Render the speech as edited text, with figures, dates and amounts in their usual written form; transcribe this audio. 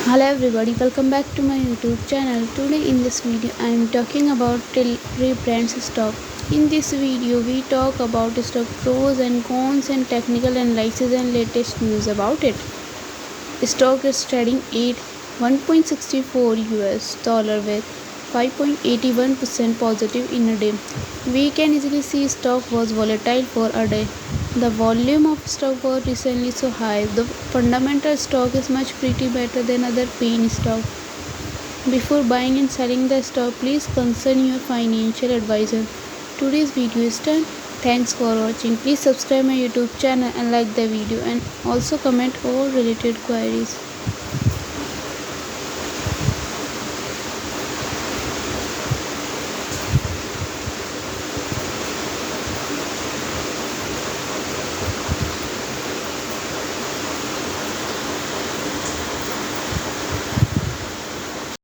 Hello everybody, welcome back to my YouTube channel. Today in this video I am talking about Tilray Brands stock. In this video we talk about stock pros and cons and technical analysis and latest news about it. Stock is trading at $1.64 with 5.81% positive in a day. We can easily see stock was volatile for a day. The volume of stock was recently so high. The fundamental stock is much pretty better than other pain stock. Before buying and selling the stock, please consult your financial advisor. Today's video is done. Thanks for watching. Please subscribe my YouTube channel and like the video and also comment all related queries.